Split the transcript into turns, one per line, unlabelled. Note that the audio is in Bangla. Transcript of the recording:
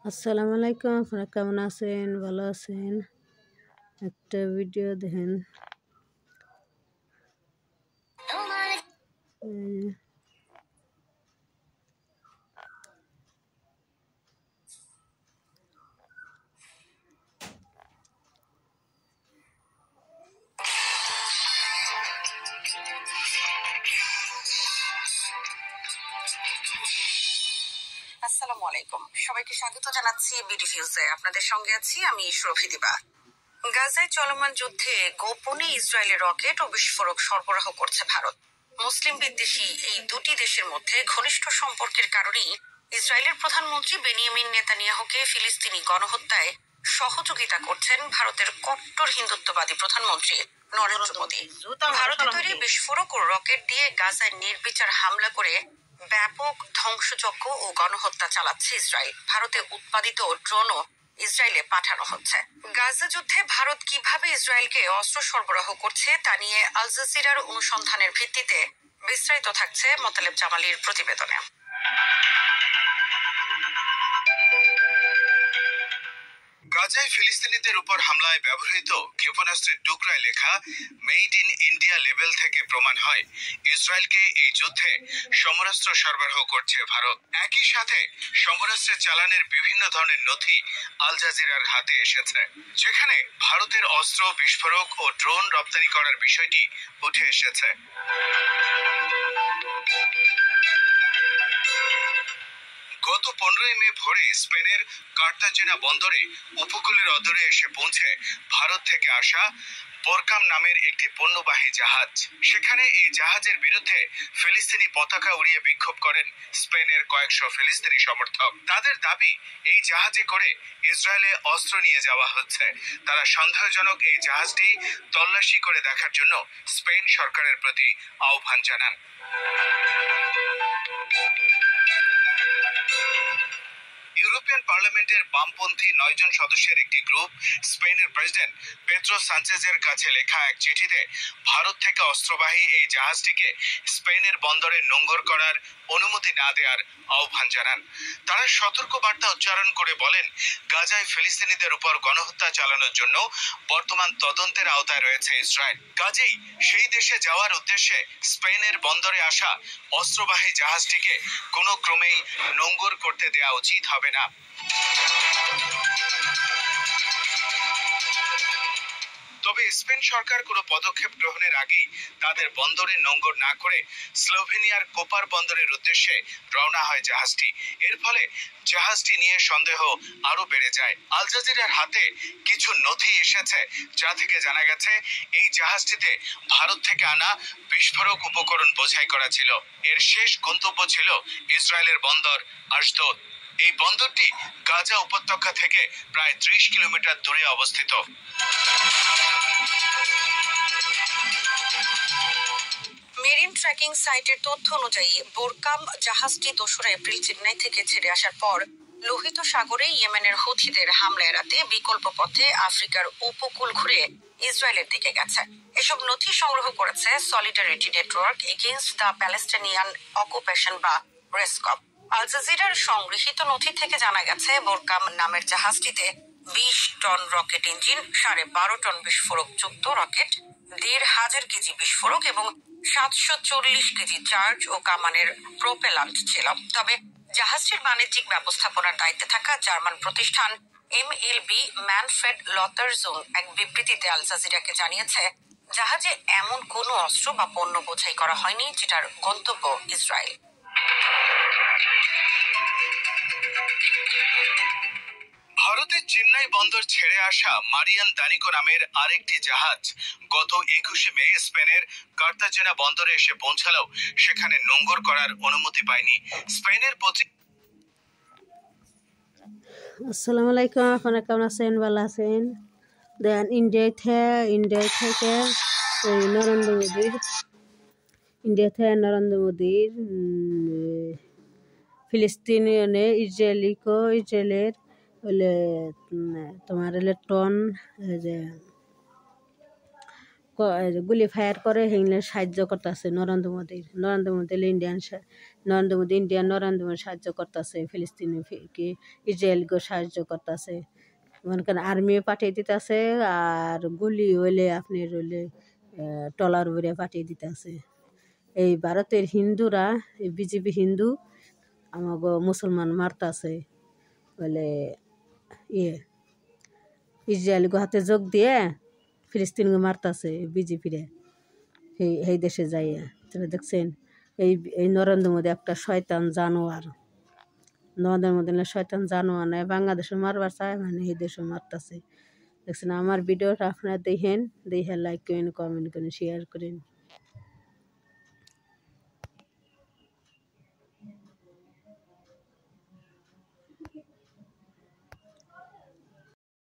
আসসালামু আলাইকুম, আপনারা কেমন আছেন? ভালো আছেন? একটা ভিডিও দেখেন। এই
আসসালামু আলাইকুম, সবাইকে স্বাগত জানাচ্ছি বিডিভিউজে। আপনাদের সঙ্গে আছি আমি শরফি দিবা। গাজায় চলমান যুদ্ধে গোপনে ইসরায়েলের রকেট ও বিস্ফোরক সরবরাহ করছে ভারত। মুসলিম বিদ্বেষী এই দুটি দেশের মধ্যে ঘনিষ্ঠ সম্পর্কের কারণেই ইসরায়েলের প্রধানমন্ত্রী বেনিয়ামিন নেতানিয়াহুকে ফিলিস্তিনি গণহত্যায় সহযোগিতা করছেন ভারতের কট্টর হিন্দুত্ববাদী প্রধানমন্ত্রী নরেন্দ্র মোদী। ভারতের তৈরি বিস্ফোরক ও রকেট দিয়ে গাজায় নির্বিচার হামলা করে ব্যাপক ধ্বংসযজ্ঞ ও গণহত্যা চালাচ্ছে ইসরায়েল। ভারতে উৎপাদিত ড্রোনও ইসরায়েলে পাঠানো হচ্ছে। গাজা যুদ্ধে ভারত কিভাবে ইসরায়েলকে অস্ত্র সরবরাহ করছে তা নিয়ে আল জাজিরার অনুসন্ধানের ভিত্তিতে বিস্তারিত থাকছে মোতালেব জামালির প্রতিবেদনে।
গাজায় ফিলিস্তিনিদের উপর হামলায় ব্যবহৃত ক্ষেপণাস্ত্রের টুকরায় লেখা মেড ইন ইন্ডিয়া লেবেল থেকে প্রমাণ হয় ইসরায়েলকে এই যুদ্ধে সমরাস্ত্র সরবরাহ করছে ভারত। একই সাথে সমরাস্ত্রের চালানের বিভিন্ন ধরনের নথি আল জাজিরার হাতে এসেছে, যেখানে ভারতের অস্ত্র, বিস্ফোরক ও ড্রোন রপ্তানি করার বিষয়টি উঠে এসেছে। গত 15 মে ভোরে স্পেনের কার্তাজেনা বন্দরে উপকূলের অদূরে এসে পৌঁছে ভারত থেকে আসা বোরকাম নামের একটি পণ্যবাহী জাহাজ। সেখানে এই জাহাজের বিরুদ্ধে ফিলিস্তিনি পতাকা উড়িয়ে বিক্ষোভ করেন স্পেনের কয়েকশো ফিলিস্তিনি সমর্থক। তাদের দাবি, এই জাহাজে করে ইসরায়েলে অস্ত্র নিয়ে যাওয়া হচ্ছে। তারা সন্দেহজনক এই জাহাজটি তল্লাশি করে দেখার জন্য স্পেন সরকারের প্রতি আহ্বান জানান। ইউরোপিয়ান পার্লামেন্টের বামপন্থী 9 জন সদস্যের একটি গ্রুপ স্পেনের প্রেসিডেন্ট পেদ্রো সানচেজের কাছে লেখা এক চিঠিতে ভারত থেকে অস্ত্রবাহী এই জাহাজটিকে স্পেনের বন্দরে নোঙর করার অনুমতি না দেওয়ার আহ্বান জানান। তারা সতর্ক বার্তা উচ্চারণ করে বলেন, গাজায় ফিলিস্তিনিদের উপর গণহত্যা চালানোর জন্য বর্তমান তদন্তের আওতায় রয়েছে ইসরায়েল। কাজেই সেই দেশে যাওয়ার উদ্দেশ্যে স্পেনের বন্দরে আসা অস্ত্রবাহী জাহাজটিকে কোনো ক্রমেই নোঙর করতে দেওয়া উচিত হবে না। তবে স্পেন সরকার কোনো পদক্ষেপ গ্রহণের আগেই তাদের বন্দরে নোঙর না করে স্লোভেনিয়ার কোপার বন্দরের উদ্দেশ্যে রওনা হয় জাহাজটি। এর ফলে জাহাজটি নিয়ে সন্দেহ আরো বেড়ে যায়। আল জাজিরার হাতে কিছু নথি এসেছে, যা থেকে জানা গেছে এই জাহাজটিতে ভারত থেকে আনা বিস্ফোরক উপকরণ বোঝাই করা ছিল। এর শেষ গন্তব্য ছিল ইসরায়েলের বন্দর আশদোদ। এই বন্দরটি গাজা উপত্যকা থেকে প্রায় 30 কিলোমিটার দূরে অবস্থিত।
মেরিন ট্র্যাকিং সাইটের তথ্য অনুযায়ী বোরকাম জাহাজটি 2রা এপ্রিল চেন্নাই থেকে ছেড়ে আসার পর লোহিত সাগরে ইয়েমেনের হুথিদের হামলা এড়াতে বিকল্প পথে আফ্রিকার উপকূল ঘুরে ইসরায়েলের দিকে গেছে। এসব নথি সংগ্রহ করেছে solidarity network against the Palestinian occupation বা রেসকপ। আল জাজিরার সংগৃহীত নথি থেকে জানা গেছে বোরকাম নামের জাহাজটিতে 20 টন রকেট ইঞ্জিন, 12.5 টন বিস্ফোরক যুক্ত রকেট, 1,500 কেজি বিস্ফোরক এবং 740 কেজি চার্জ ও কামানের প্রোপেলান্ট ছিল। তবে জাহাজটির বাণিজ্যিক ব্যবস্থাপনার দায়িত্বে থাকা জার্মান প্রতিষ্ঠান MLB ম্যানফ্রেড লতারজুং এক বিবৃতিতে আল জাজিরাকে জানিয়েছে, জাহাজে এমন কোনো অস্ত্র বা পণ্য বোঝাই করা হয়নি যেটার গন্তব্য ইসরায়েল।
ভারতের চেন্নাই বন্দর ছেড়ে আসা মারিয়ান দানিকো নামের আরেকটি জাহাজ গত 21 মে স্পেনের কার্তাজেনা বন্দরে এসে পৌঁছালেও সেখানে নোঙর করার অনুমতি পায়নি। স্পেনের
আসসালামু আলাইকুম, আপনারা কেমন আছেন? ভালো আছেন? দেন ইন্ডিয়া থেকে নরেন্দ্র মোদীর ফিলিস্তিনিয়নে ইসরায়েলের হলে তোমার হলে টন যে গুলি ফায়ার করে সেগুলো সাহায্য করতেছে নরেন্দ্র মোদী ইন্ডিয়ান নরেন্দ্র মোদী সাহায্য করতেছে ফিলিস্তিনি কি ইসরায়েলকে সাহায্য করতেছে মনে করেন আর্মিও পাঠিয়ে দিতেছে আর গুলি হইলে আপনার হইলে ট্রলার উড়ে পাঠিয়ে দিতেছে। এই ভারতের হিন্দুরা এই বিজেপি হিন্দু আমাকে মুসলমান মারতাছে বলে ইসরায়েলকে হাতে যোগ দিয়ে ফিলিস্তিনকে মারতাছে বিজেপিরে এই দেশে যাইয়া। তাহলে দেখছেন এই নরেন্দ্র মোদী একটা শয়তান জানোয়ার। নরেন্দ্র মোদী শয়তান জানোয়ার নয়, বাংলাদেশে মারবার চায় মানে এই দেশে মারতাছে। দেখছেন আমার ভিডিওটা আপনারা দেখেন, দেখে লাইক করেন, কমেন্ট করেন, শেয়ার করেন।